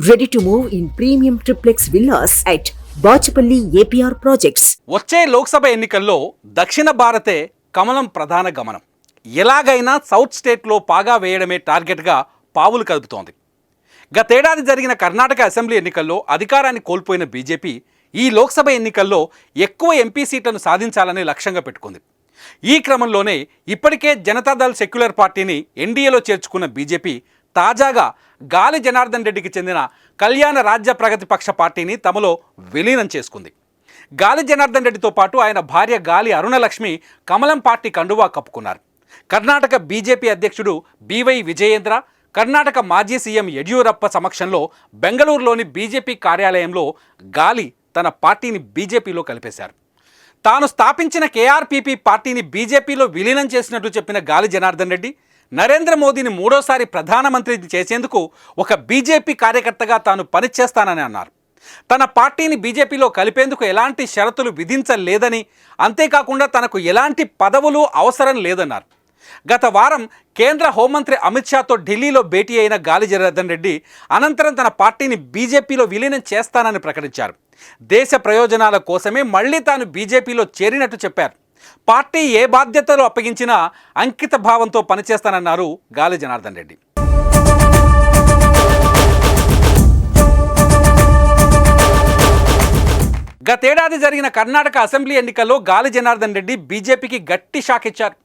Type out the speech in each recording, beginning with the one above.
Ready to move in premium triplex villas at Bachapalli APR Projects. వచ్చే లోక్సభ ఎన్నికల్లో దక్షిణ భారతే కమలం ప్రధాన గమనం. ఎలాగైనా సౌత్ స్టేట్లో పాగా వేయడమే టార్గెట్గా పావులు కదుపుతోంది. గతేడాది జరిగిన కర్ణాటక అసెంబ్లీ ఎన్నికల్లో అధికారాన్ని కోల్పోయిన బీజేపీ ఈ లోక్సభ ఎన్నికల్లో ఎక్కువ ఎంపీ సీట్లను సాధించాలని లక్ష్యంగా పెట్టుకుంది. ఈ క్రమంలోనే ఇప్పటికే జనతాదళ్ సెక్యులర్ పార్టీని ఎన్డీఏలో చేర్చుకున్న బీజేపీ తాజాగా గాలి జనార్దన్ రెడ్డికి చెందిన కళ్యాణ రాజ్య ప్రగతి పక్ష పార్టీని తమలో విలీనం చేసుకుంది. గాలి జనార్దన్ రెడ్డితో పాటు ఆయన భార్య గాలి అరుణలక్ష్మి కమలం పార్టీ కండువా కప్పుకున్నారు. కర్ణాటక బీజేపీ అధ్యక్షుడు బివై విజయేంద్ర, కర్ణాటక మాజీ సీఎం యడ్యూరప్ప సమక్షంలో బెంగళూరులోని బీజేపీ కార్యాలయంలో గాలి తన పార్టీని బీజేపీలో కలిపేశారు. తాను స్థాపించిన కేఆర్పీపీ పార్టీని బీజేపీలో విలీనం చేసినట్లు చెప్పిన గాలి జనార్దన్ రెడ్డి నరేంద్ర మోదీని మూడోసారి ప్రధానమంత్రిని చేసేందుకు ఒక బీజేపీ కార్యకర్తగా తాను పనిచేస్తానని అన్నారు. తన పార్టీని బీజేపీలో కలిపేందుకు ఎలాంటి షరతులు విధించలేదని, అంతేకాకుండా తనకు ఎలాంటి పదవులు అవసరం లేదన్నారు. గత వారం కేంద్ర హోంమంత్రి అమిత్ షాతో ఢిల్లీలో భేటీ అయిన గాలి జనార్దన్ రెడ్డి అనంతరం తన పార్టీని బీజేపీలో విలీనం చేస్తానని ప్రకటించారు. దేశ ప్రయోజనాల కోసమే మళ్లీ తాను బీజేపీలో చేరినట్టు చెప్పారు. పార్టీ ఏ బాధ్యతలు అప్పగించినా అంకిత భావంతో పనిచేస్తానన్నారు గాలి జనార్దన్ రెడ్డి. గతేడాది జరిగిన కర్ణాటక అసెంబ్లీ ఎన్నికల్లో గాలి జనార్దన్ రెడ్డి బీజేపీకి గట్టి షాక్ ఇచ్చారు.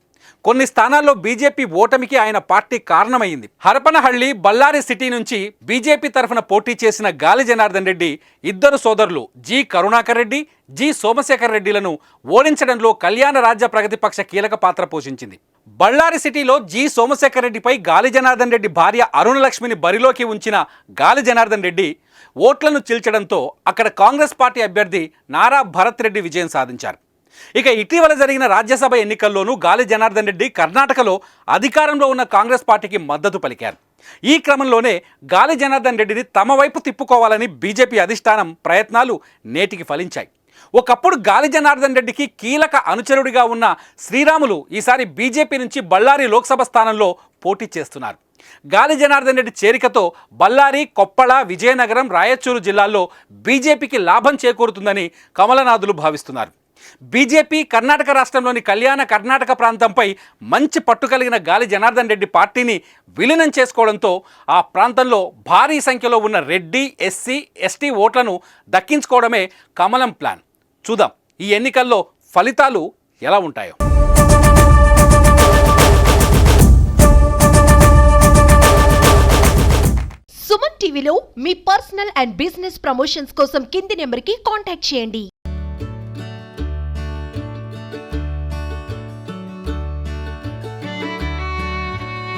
కొన్ని స్థానాల్లో బీజేపీ ఓటమికి ఆయన పార్టీ కారణమైంది. హరపనహళ్లి, బళ్ళారి సిటీ నుంచి బీజేపీ తరఫున పోటీ చేసిన గాలి జనార్దన్ రెడ్డి ఇద్దరు సోదరులు జి కరుణాకర్ రెడ్డి, జి సోమశేఖర్ రెడ్డిలను ఓడించడంలో కళ్యాణ రాజ్య ప్రగతి పక్ష కీలక పాత్ర పోషించింది. బళ్ళారి సిటీలో జి సోమశేఖర్ రెడ్డిపై గాలి జనార్దన్ రెడ్డి భార్య అరుణలక్ష్మిని బరిలోకి ఉంచిన గాలి జనార్దన్ రెడ్డి ఓట్లను చీల్చడంతో అక్కడ కాంగ్రెస్ పార్టీ అభ్యర్థి నారా భరత్ రెడ్డి విజయం సాధించారు. ఇక ఇటీవల జరిగిన రాజ్యసభ ఎన్నికల్లోనూ గాలి జనార్దన్ రెడ్డి కర్ణాటకలో అధికారంలో ఉన్న కాంగ్రెస్ పార్టీకి మద్దతు పలికారు. ఈ క్రమంలోనే గాలి జనార్దన్ రెడ్డిని తమ వైపు తిప్పుకోవాలని బీజేపీ అధిష్టానం ప్రయత్నాలు నేటికి ఫలించాయి. ఒకప్పుడు గాలి జనార్దన్ రెడ్డికి కీలక అనుచరుడిగా ఉన్న శ్రీరాములు ఈసారి బీజేపీ నుంచి బళ్ళారి లోక్సభ స్థానంలో పోటీ చేస్తున్నారు. గాలి జనార్దన్ రెడ్డి చేరికతో బళ్ళారి, కొప్పళ, విజయనగరం, రాయచూరు జిల్లాల్లో బీజేపీకి లాభం చేకూరుతుందని కమలనాథులు భావిస్తున్నారు. బీజేపీ కర్ణాటక రాష్ట్రంలోని కళ్యాణ కర్ణాటక ప్రాంతంపై మంచి పట్టు కలిగిన గాలి జనార్దన్ రెడ్డి పార్టీని విలీనం చేసుకోవడంతో ఆ ప్రాంతంలో భారీ సంఖ్యలో ఉన్న రెడ్డి, ఎస్సీ, ఎస్టీ ఓట్లను దక్కించుకోవడమే కమలం ప్లాన్. చూద్దాం ఈ ఎన్నికల్లో ఫలితాలు ఎలా ఉంటాయో. సుమన్ టీవీలో మీ పర్సనల్ అండ్ బిజినెస్ ప్రమోషన్స్ కోసం కింది నెంబర్కి కాంటాక్ట్ చేయండి.